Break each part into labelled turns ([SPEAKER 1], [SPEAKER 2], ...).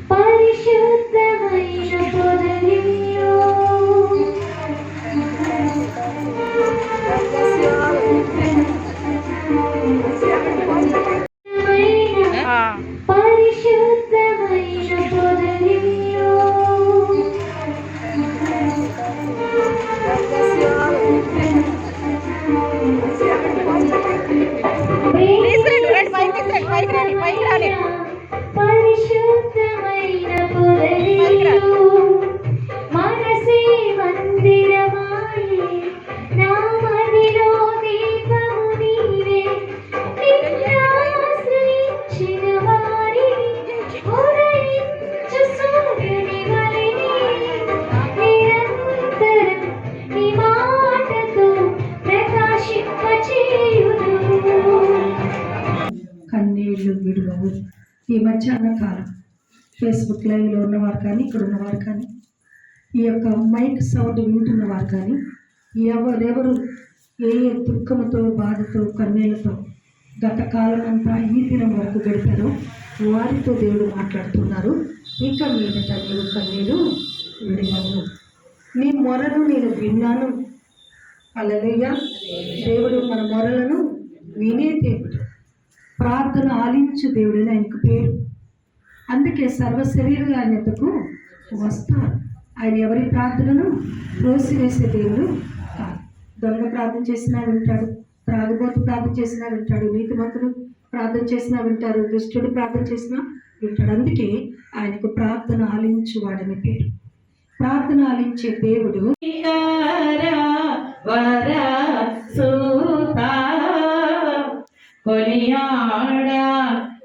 [SPEAKER 1] పరిశుద్ధమైన పొదరిలో పరిశుద్ధమైన పొదరిలో పరిశుద్ధమైన పొదరిలో మనసే మందిరమాయే నా మదిలో దీపము నీవే నిన్నాశ్రయించిన వారిని ఉదయించు సూర్యుని వలె నిరంతరం నీ మాటతో ప్రకాశింపచేయుదువు.
[SPEAKER 2] కన్నీళ్ళు విడువవు. ఈ మధ్యాహ్న కాలం ఫేస్బుక్ లైవ్లో ఉన్నవారు కానీ ఇక్కడ ఉన్నవారు కానీ ఈ యొక్క మైక్ సౌండ్ వింటున్నవారు కానీ ఎవరెవరు ఏ ఏ దుఃఖముతో బాధతో కన్నీళ్లతో గత కాలం అంతా ఈ దినం వరకు గడిపారో వారితో దేవుడు మాట్లాడుతున్నారు. ఇక మీదట నీవు కన్నీరు విడిగాను, నీ మొరను నేను విన్నాను. హల్లెలూయా. దేవుడు మన మొరలను వినే దేవుడు, ప్రార్థన ఆలించు దేవుడని ఆయనకు పేరు. అందుకే సర్వ శరీరులు ఆయన ఎద్దకు వస్తారు. ఆయన ఎవరి ప్రార్థనను త్రోసివేసే దేవుడు కాదు. దొంగ ప్రార్థన చేసినా వింటాడు, త్రాగుబోతు ప్రార్థన చేసినా వింటాడు, నీతిమంతుడు ప్రార్థన చేసినా వింటారు, దుష్టుడు ప్రార్థన చేసినా వింటాడు. అందుకే ఆయనకు ప్రార్థన ఆలించువాడని పేరు. ప్రార్థన ఆలించే దేవుడు
[SPEAKER 1] కొనియాడ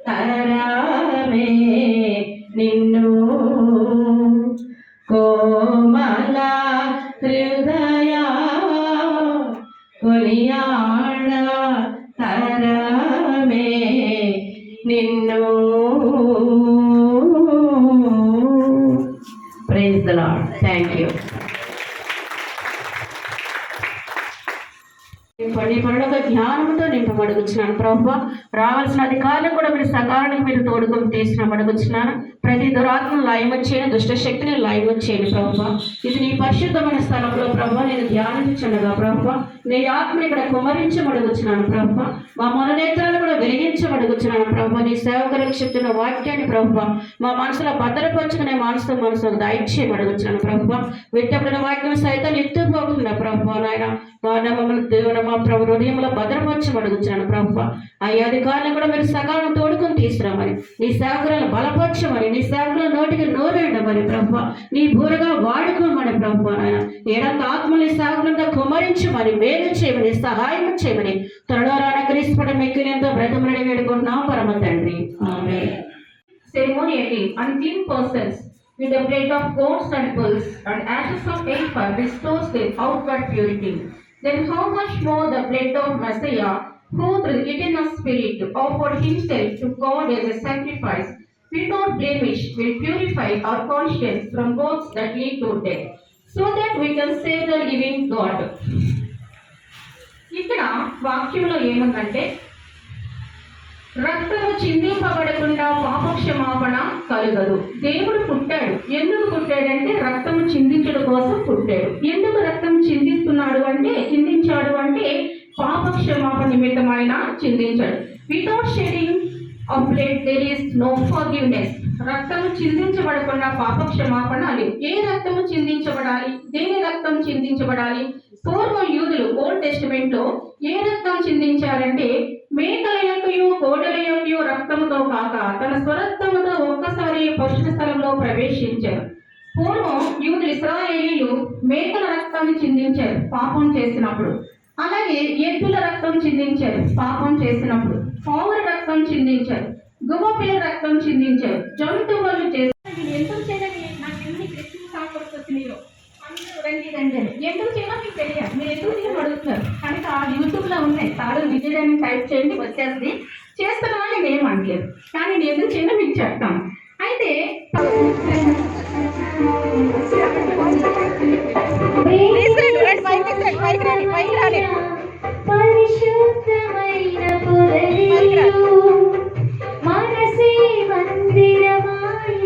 [SPEAKER 1] తరమే నిన్ను కోమల హృదయ కొనియాడ తరమే నిన్ను. Praise the Lord. Thank you. పనులకు జ్ఞానంతో నింపబడుగుచున్నాను ప్రభువా. రావాల్సిన అధికారులను కూడా మీరు సకాలానికి మీరు తోడుకొని తీసినబడుగుచున్నాను. ప్రతి దురాత్మను లయమొచ్చేయను, దుష్ట శక్తిని లయమొచ్చేయను ప్రభువా. ఇది నీ పరిశుద్ధమైన స్థలంలో ప్రభువా నేను ధ్యానించుండగా ప్రభువా నీ ఆత్మని ఇక్కడ కుమరించబడుగుచున్నాను ప్రభువా. మా మననేత్రాలు కూడా వెలిగించబడుగుచున్నాను ప్రభువా. నీ సేవకులకు చెప్తున్న వాక్యాన్ని ప్రభువా మా మనసులో భద్రపరుచుకునే మనసులో దయచేయబడుగుచున్నాను ప్రభువా. విట్టబడిన వాక్యం సైతం ఎత్తుపోకుండా ప్రభువా నాయన మమ్మల్ని దేవుడు మా ప్రభు హృదయంలో భద్రపరచబడుగుచున్నాను ప్రభువా. అయ్యా అధికారులను కూడా మీరు సకాలం తోడుకొని తీసుకురామని, నీ సేవకులను బలపరచమని, నీ సేవకుల నోటికి నోరెండమని ప్రభువా, నీ బూరగా వాడుకోమని ప్రభువా నాయన ఏడంత ఆత్మని సేవకులంతా కుమరించమని, మేలు చేయమని, సహాయం చేయమని త్వరలో రాన క్రీస్తుపడం మిక్కిలింతో బ్రతమరడి వేడుకుంటున్నాం పరమ తండ్రి. ఆమేన్. Ceremonially unclean persons with the plate of goats and bulls and ashes of camphor restores their outward purity. Then how much more the blood of Messiah, who through the eternal Spirit offered himself to God as a sacrifice without blemish, will purify our conscience from works that lead to death, so that we can serve the living God. ఇక్కడ వాక్యంలో ఏముందంటే రక్తము చిందింపబడకుండా పాపక్షమాపణ కలుగదు. దేవుడు పుట్టాడు. ఎందుకు పుట్టాడంటే రక్తము చిందించడం కోసం పుట్టాడు. ఎందుకు రక్తం చిందించాడు అంటే పాపక్షమాపణ నిమిత్తమైన చిందించాడు. Without shedding of blood there is no forgiveness. రక్తము చిందించబడకుండా పాపక్షమాపణ లేదు. ఏ రక్తము చిందించబడాలి? దేని రక్తం చిందించబడాలి? పూర్వం యూదులు ఓల్డ్ టెస్టిమెంట్ లో ఏ రక్తం చిందించారంటే మేకల యొక్కయు కోడెల యొక్కయు రక్తముతో కాక తన స్వరక్తముతో ఒక్కసారి పరిశుద్ధ స్థలంలో ప్రవేశించారు. పూర్వం యూదులు ఇశ్రాయేలీయులు మేకల రక్తాన్ని చిందించారు పాపం చేసినప్పుడు. అలాగే ఎద్దుల రక్తం చిందించారు పాపం చేసినప్పుడు. పావుల రక్తం చిందించారు, గువ్వపిల్ల రక్తం చిందించారు, జంతువులు చేశారు. ఎందుకు చేయడానికి నాకు ఎన్ని క్రిస్మస్ ఆఫర్స్ వచ్చినాయో అందరూ రండి ఎందుకు చేయడం మీకు తెలియదు. మీరు ఎందుకు చేయడం అడుగుతున్నారు. కానీ యూట్యూబ్లో ఉన్నాయి. తాడు విజయని టైప్ చేయండి వచ్చేసి చేస్తున్నా నేను ఏం అనలేదు. కానీ నేను ఎందుకు చేయడం మీకు చెప్తాను. అయితే పరిశుద్ధమైన పొదరిలో మనసే మందిరమాయే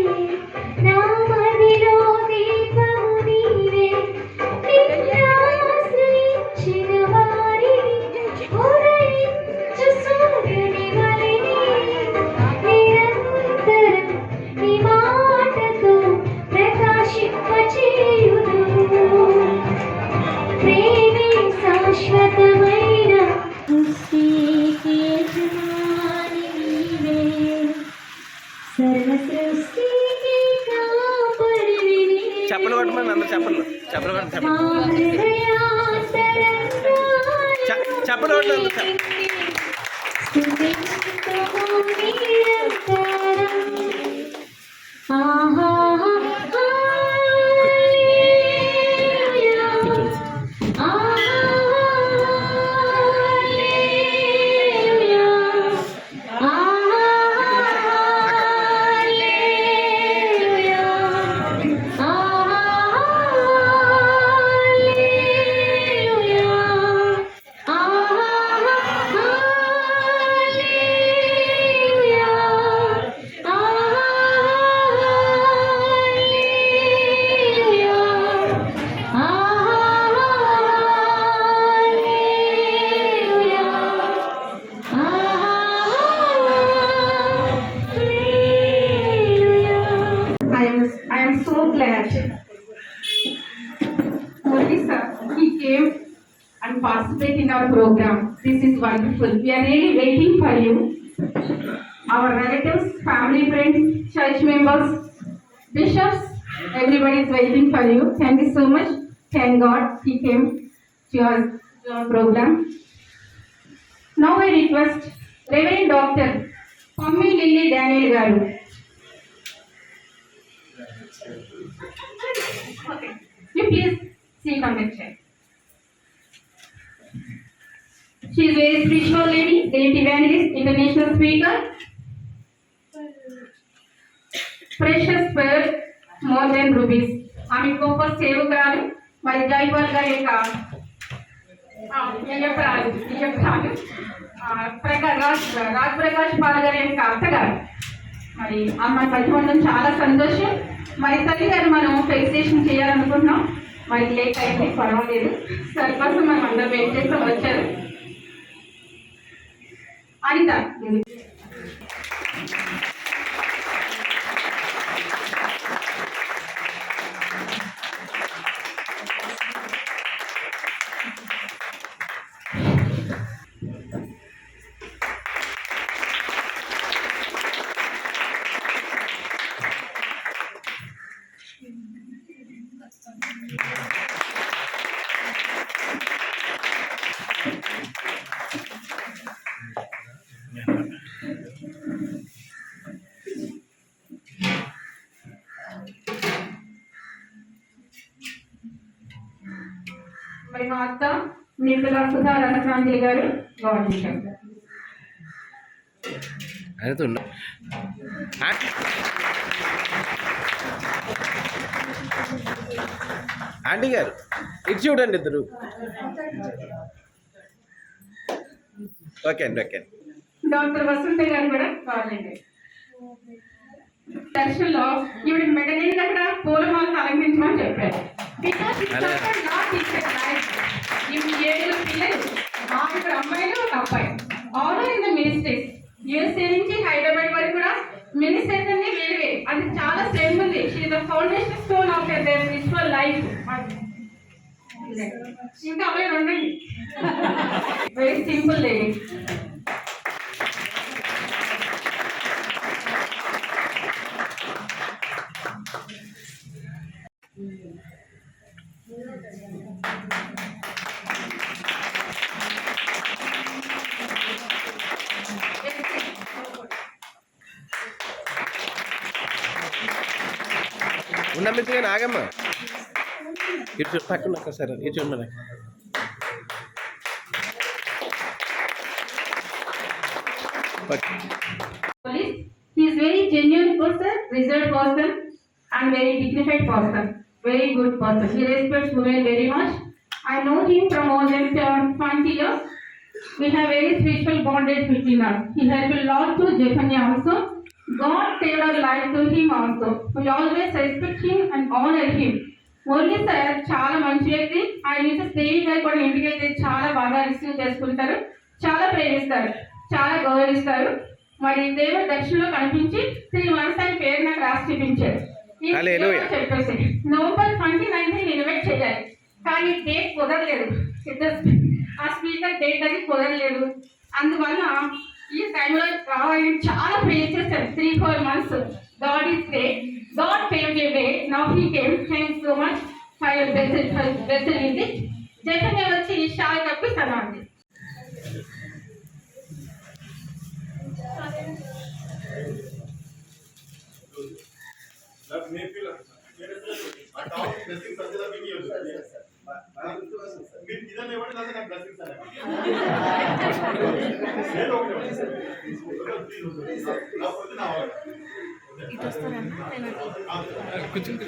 [SPEAKER 3] సర్వసృష్టికి కాపరివి
[SPEAKER 4] చెప్పలు కొట్టమని అందరు చెప్పలు చెప్పలు కొట్టండి
[SPEAKER 3] మా
[SPEAKER 4] చెప్పలు కొట్టండి
[SPEAKER 3] స్తుతింతుము నిరంతరం. ఆహా హల్లెలూయా. హల్లెలూయా. హల్లెలూయా.
[SPEAKER 1] I am so glad. Murli sir, he came and participated in our program. This is wonderful. We are really waiting for you. Our relatives, family, friends, church members, bishops, everybody is waiting for you. Thank you so much. Thank God he came to our program. Now I request Reverend Dr. Pommi Lily Daniel Garu. Okay. You please sit on the chair. She is a very spiritual lady, great evangelist, international speaker. Precious pearl, more than rubies. ఆమె గొప్ప సేవకురాలు మరి జైపాల్ గారి యొక్క Raj Prakash Paul గారి యొక్క అత్తగారు. మరి అమ్మాయి మధ్య ఉండడం చాలా సంతోషం. మరి తల్లి గారు మనం ఫెలిసిటేషన్ చేయాలనుకుంటున్నాం. మరి లేట్ అయితే పర్వాలేదు, సార్ కోసం మనం అందరూ వెయిట్ చేస్తూ వచ్చారు. అనిత మరి మా అత్త నిర్మలా సుధా రణక్రాంతి గారు గౌరవించారు.
[SPEAKER 4] ఆంటీ గారు ఇటు చూడండి ఇద్దరు. ఓకే అండి, ఓకే అండి.
[SPEAKER 1] డాక్టర్ వసంత గారు కూడా కావాలండి. దర్శనంలో ఈవిడ మెడ నిండా కూడా పూలమాలను అలంకరించమని చెప్పారు. బికాస్ ఈవిడ 7 పిల్లలు, 6 అమ్మాయిలు, 1 అబ్బాయి. All in the ministries. USA నుంచి హైదరాబాద్ వరకు కూడా మినిస్ట్రీస్ అన్ని వేరే. అది చాలా శ్రమ ఉంది. She is the foundation stone of their spiritual life. ఇంకా అమ్మాయి ఉండండి. Very simple lady.
[SPEAKER 4] ఉన్నమిగా నాగమ్మ ఇటు పక్కన ఒకసారి ఇటు మన
[SPEAKER 1] He is very genuine person, reserved person, and very dignified person. Very good person. He respects women very much. I know him from more than 20 years. We have very spiritual bondage between us. He helped a lot to Zephaniah also. God saved our life to him also. We always respect him and honor him. Only sir చాలా మంచి వ్యక్తి. ఆయన నుంచి స్నేహి గారు కూడా ఇంటికి వెళ్తే చాలా బాగా రిసీవ్ చేసుకుంటారు, చాలా ప్రేమిస్తారు, చాలా గౌరవిస్తారు. మరి దేవుడు దర్శనంలో కనిపించి 3 months ఆయన పేరు నాకు రాసి చూపించారు. చెప్పేసి November 29 ఇన్వైట్ చేయాలి, కానీ డేట్ కుదరలేదు. ఆ స్పీకర్ డేట్ అది కుదరలేదు. అందువల్ల
[SPEAKER 5] ఈ టైంలో రావాలి చాలా ప్రేర్ చేశారు 3-4 months. God is great. God paved A way. Now he came. Thanks so much for your best visit. Jagan వచ్చి ఈ షాల్ కప్పిస్తాను అండి.
[SPEAKER 4] కూర్చొని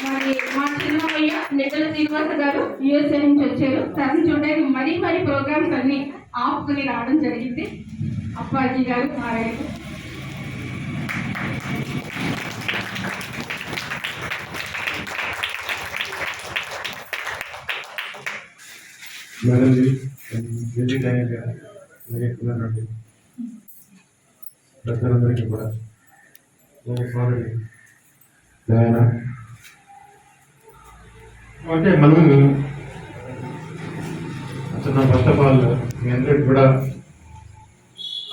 [SPEAKER 5] మరి మా చిన్నయ్య నిజల శ్రీనివాస గారు USA నుంచి వచ్చారు. తను చూడడానికి మరీ ప్రోగ్రామ్స్ అన్ని ఆపుకుని రావడం జరిగింది. అప్పాజీ గారు మారారు.
[SPEAKER 6] మేడం జీ మ్యూజిక్ డైరెక్టర్ అలాగే కుమారుడు ప్రజలందరికీ కూడా స్వాగతం. ఆయన అంటే మనము అసలు ఫస్ట్ ఆఫ్ ఆల్ మీ అందరికి కూడా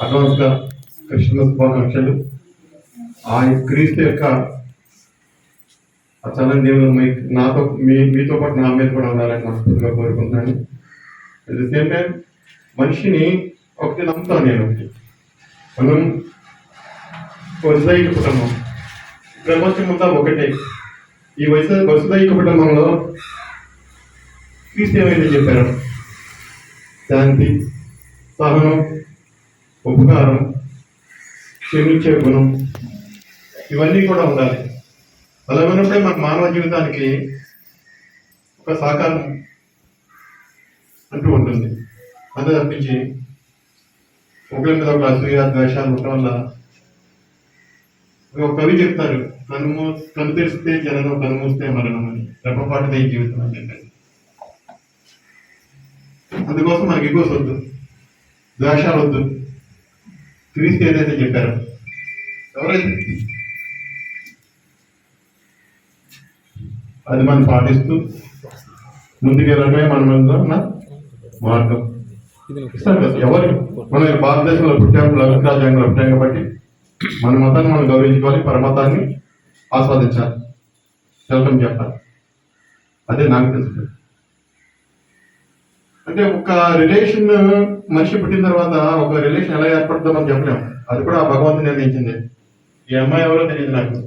[SPEAKER 6] అడ్వాన్స్గా క్రిస్మస్ శుభాకాంక్షలు. ఆ క్రీస్తు యొక్క ఆ చల్లని దేవుడు నాతో మీతో పాటు నా మీద కూడా ఉండాలని మనస్ఫూర్తిగా కోరుకుంటున్నాను. అట్ ది సేమ్ టైం మనిషిని ఒకటి నమ్ముతాను నేను. మనం వసుదైక కుటుంబం, ప్రపంచమంతా ఒకటే. ఈ వసుదైక కుటుంబంలో క్రీస్తు ఏమైతే చెప్పారు, శాంతి, సహనం, ఉపకారం, క్షమించే గుణం, ఇవన్నీ కూడా ఉండాలి. అలా ఉన్నప్పుడే మన మానవ జీవితానికి ఒక సహకారం అంటూ ఉంటుంది. అంతే తప్పించి ఒకరి మీద ఒక అసూయ ద్వేషాలు ఉండటం వల్ల ఒక కవి చెప్తారు, కన్ను తెరిస్తే జననం, కన్ను మూస్తే మరణం అని. రెప్పపాటుదే ఈ జీవితం అని చెప్పారు. అందుకోసం మనకి ఈగోస్ వద్దు, ద్వేషాలు వద్దు. క్రీస్తు ఏదైతే చెప్పారో ఎవరైతే అది మనం పాటిస్తూ ముందుకెళ్ళడమే మన మీద ఉన్న మార్గం. ఇస్తాను కదా ఎవరు మనం భారతదేశంలో పుట్టాము, లలిత రాజ్యాంగంలో పుట్టాం కాబట్టి మన మతాన్ని మనం గౌరవించుకోవాలి, పరమతాన్ని ఆస్వాదించాలి, వెల్కమ్ చెప్పాలి. అదే నాకు తెలుసు. అంటే ఒక రిలేషన్ మనిషి పుట్టిన తర్వాత ఒక రిలేషన్ ఎలా ఏర్పడుతుందో మనం చెప్పలేము. అది కూడా ఆ భగవంతుని నిర్ణయించింది. ఈ అమ్మాయి ఎవరో తెలియదు నాకు.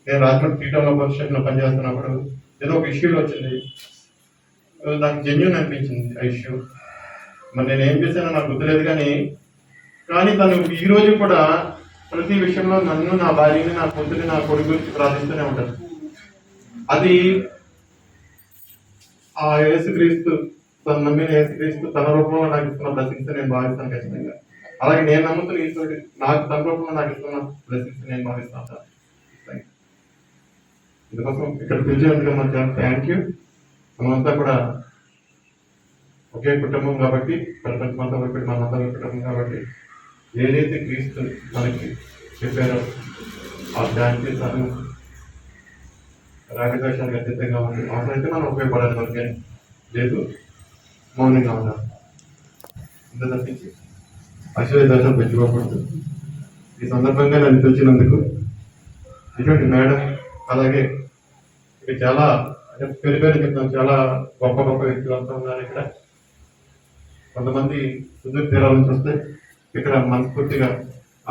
[SPEAKER 6] నేను రాజమండ్రి ఫ్రీడమ్లో పొజిషన్లో పనిచేస్తున్నప్పుడు ఏదో ఒక ఇష్యూలో వచ్చింది. నాకు జెన్యూన్ అనిపించింది ఆ ఇష్యూ. మరి నేను ఏం చేశానో నాకు గుర్తులేదు, కానీ తను ఈ రోజు కూడా ప్రతి విషయంలో నన్ను, నా భార్యని, నా కూతురిని, నా కొడుకు గురించి ప్రార్థిస్తూనే ఉంటాను. అది ఆ యేసుక్రీస్తు, తను నమ్మిన యేసుక్రీస్తు తన రూపంలో నాకు ఇస్తున్న బ్లెస్సింగ్స్ నేను భావిస్తాను ఖచ్చితంగా. అలాగే నేను నమ్ముతున్న ఈశ్వరుడు నాకు తన రూపంలో నాకు ఇస్తున్న బ్లెస్సింగ్స్ నేను భావిస్తాను. ఇందుకోసం ఇక్కడ పిలిచేందుకు మనకు థ్యాంక్ యూ. మనమంతా కూడా ఒకే కుటుంబం కాబట్టి, ప్రపంచమంతా ఒకటి, మనంతా ఒక కుటుంబం కాబట్టి ఏదైతే క్రీస్తు మనకి చెప్పారో ఆ శాంతి, తను రాగద్వేషాలకు అతీతంగా ఉంది. అవసరమైతే మనం ఉపయోగపడాలి, మనకే లేదు మౌనంగా ఉండాలి. ఇంత తప్పించి అశ్వద్వేషాలు పెంచుకోకూడదు. ఈ సందర్భంగా నన్ను పిలిచినందుకు ఇటువంటి మేడం, అలాగే ఇక్కడ చాలా పేరు చెప్తాను, చాలా గొప్ప గొప్ప వ్యక్తులు అంతా ఉన్నారు. ఇక్కడ కొంతమంది సుదూర తీరాల నుంచి వస్తే ఇక్కడ మనస్ఫూర్తిగా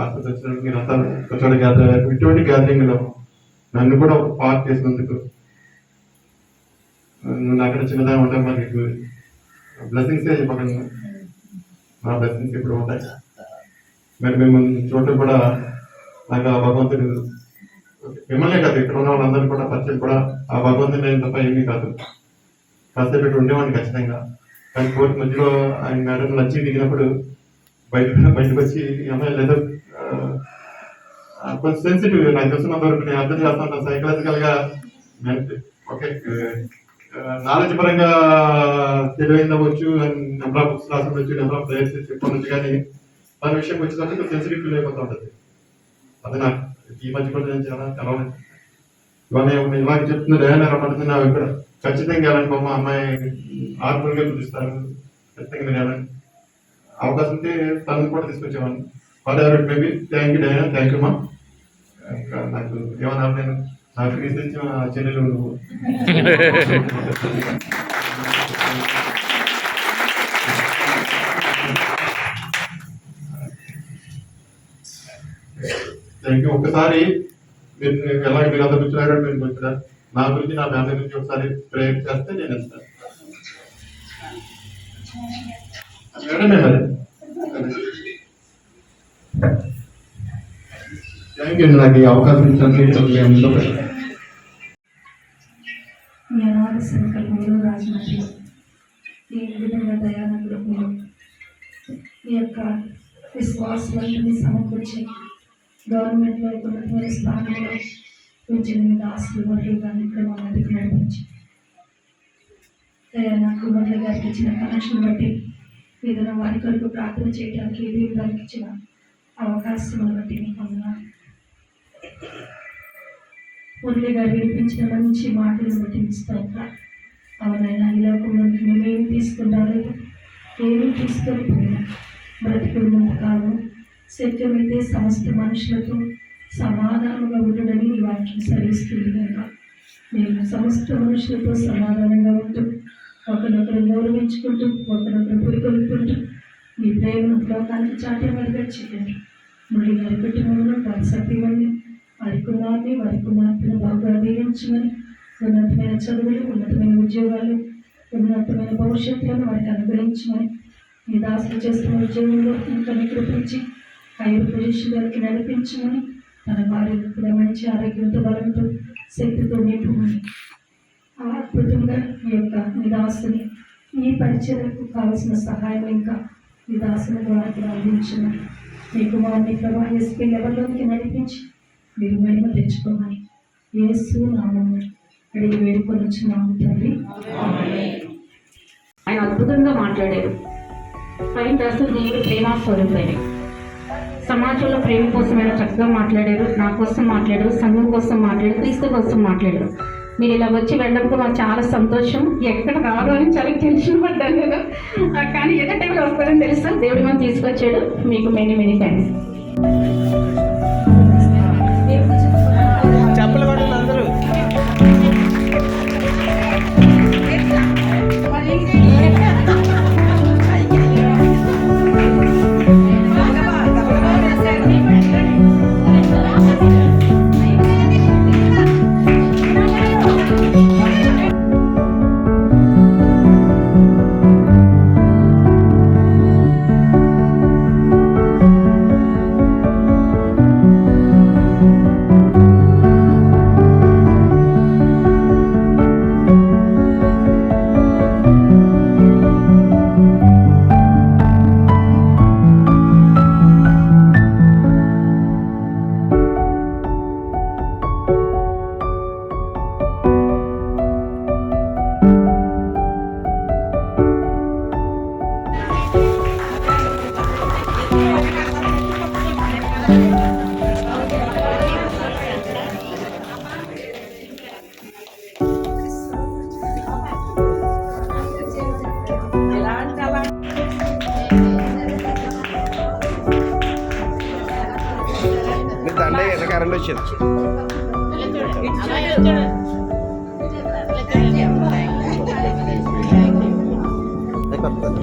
[SPEAKER 6] ఆస్పత్రి మీరంతా కొంచెం గ్యాదర్ అయ్యారు. ఇటువంటి గ్యాదరింగ్లో నన్ను కూడా పార్ట్ చేసినందుకు, నువ్వు అక్కడ చిన్నదా ఉంటాం, మనకి బ్లెస్సింగ్సే చెప్పగలను. నా బ్లెస్సింగ్స్ ఇప్పుడు ఉంటాయి. మరి మిమ్మల్ని చూడటం కూడా నాకు ఆ భగవంతుడు మిమ్మల్నే కాదు ఇక్కడ ఉన్న వాళ్ళందరినీ కూడా పరిచయం కూడా ఆ భగవంతుని నేను తప్ప ఏమీ కాదు. కాసేపు ఇక్కడ ఉండేవాడిని ఖచ్చితంగా. కానీ కోర్టు మధ్యలో ఆయన మేడం లంచ్ దిగినప్పుడు బయటకు వచ్చి ఈ అమ్మాయి లేదా కొంచెం సెన్సిటివ్ నాకు తెలిసినంత వరకు నేను అర్థం చేస్తా ఉంటాను సైకలాజికల్గా. ఓకే నాలెడ్జ్ పరంగా తెలివైంది అవ్వచ్చు, నెంబర్ ఆఫ్ బుక్స్ రాసి ఉండొచ్చు, నెంబర్ ఆఫ్ ప్లేయర్స్ చెప్పవచ్చు, కానీ దాని విషయం వచ్చేసరికి సెన్సిటివ్ ఫీల్ అయిపోతూ ఉంటుంది. అది నాకు ఈ మధ్య కూడా నేను చాలా తెలవాలి ఇవాళ ఇలాగ చెప్తుంది డయానా పడుతుంది. నాకు ఇక్కడ ఖచ్చితంగా వెళ్ళండి బొమ్మ అమ్మాయి ఆర్పుల్గా పిలుస్తారు, ఖచ్చితంగా మీరు వెళ్ళండి. అవకాశం ఉంటే తనని కూడా తీసుకొచ్చేవాడిని. Whatever it maybe. Thank you Diana, thank you మా. ఇంకా నాకు ఏమన్నా నేను నాకు తీసుకొచ్చిన చెల్లెలు నువ్వు. Thank you. ఒక్కసారి మీరు ఎలాగ మీరు అంత కూర్చున్నారు మీరు కూర్చున్నారు, నా గురించి నా ఫ్యామిలీ గురించి ఒకసారి ప్రేయర్ చేస్తే నేను ఇస్తాను. మేడమే మరి. థ్యాంక్ యూ నాకు ఈ అవకాశం ఇచ్చినందుకు.
[SPEAKER 2] మీ అనాథ సంకల్పంలో రాజమండ్రి ఈ విధంగా దయానకుడు మీరు ఈ యొక్క విశ్వాసాన్ని సమకూర్చి గవర్నమెంట్లో ఉన్నతమైన స్థానంలో కొంచెం మీద ఆస్తులు మరియు కానీ ఇక్కడ మనందరికి నడిపించి నాకు మురళి గారికి ఇచ్చిన కనెక్షన్ బట్టి ఏదైనా వారి కొరకు ప్రార్థన చేయడానికి దేవుడు గారికి ఇచ్చిన అవకాశం బట్టి మీకు వందనాలు. మురళి గారు వినిపించిన మంచి మాటలను బట్టి ఇస్తాను. అవునైనా ఈ లోకంలోకి మేమేమి తీసుకుంటారో ఏమీ తీసుకొని పోయినా బ్రతికున్నంత కాలం శక్యమైతే సమస్త మనుషులతో సమాధానంగా ఉండడని ఈ వాక్యం సరిస్తుంది కనుక మేము సమస్త మనుషులతో సమాధానంగా ఉంటూ ఒకరినొకరు గౌరవించుకుంటూ ఒకరినొకరు పురికొల్పుకుంటూ మీ ప్రేమను లోకానికి చాటేవారిగా చేయండి. మురళి గారి కుటుంబంలో వారి సత్యమని వారి కుమార్ని వారి కుమార్తెను బాగా దీవించమని ఉన్నతమైన చదువులు ఉన్నతమైన ఉద్యోగాలు ఉన్నతమైన భవిష్యత్తులను వారికి అనుగ్రహించమని మీ దాసులు చేస్తున్న ఉద్యోగంలో ఇంకా నికృపించి హైర్ పొజిషన్ గారికి నడిపించమని తన భార్యను కూడా మంచి ఆరోగ్యంతో బలంతో శక్తితో నింపమని అద్భుతంగా ఈ యొక్క నిదాసుని ఈ పరిచయకు కావలసిన సహాయం ఇంకా నిదాసుల ద్వారా కూడా అందించమని మీ కుమారుని ప్రవాహస్కి లెవెల్లోకి నడిపించి మీరు మహిమ తెచ్చుకోమని యేసు నామమున అడిగి వేడుకొనుచున్నాము తండ్రి.
[SPEAKER 1] ఆయన అద్భుతంగా మాట్లాడారు. పైన అసలు దేవుడు ప్రేమ స్వరూపమే. సమాజంలో ప్రేమ కోసం ఆయన చక్కగా మాట్లాడారు, నా కోసం మాట్లాడారు, సంఘం కోసం మాట్లాడారు, క్రీస్తు కోసం మాట్లాడారు. మీరు ఇలా వచ్చి వెళ్ళడంతో మాకు చాలా సంతోషం. ఎక్కడ రాదు అని చాలా టెన్షన్ పడ్డాను నేను, కానీ ఏదో టైంలో వస్తారని తెలుసు. దేవుడు మనం తీసుకొచ్చాడు. మీకు మెనీ మెనీ థ్యాంక్స్.
[SPEAKER 4] చెప్పలు కూడా అందరూ దండ కరెంట్ వచ్చింది. అయిపోతుంది.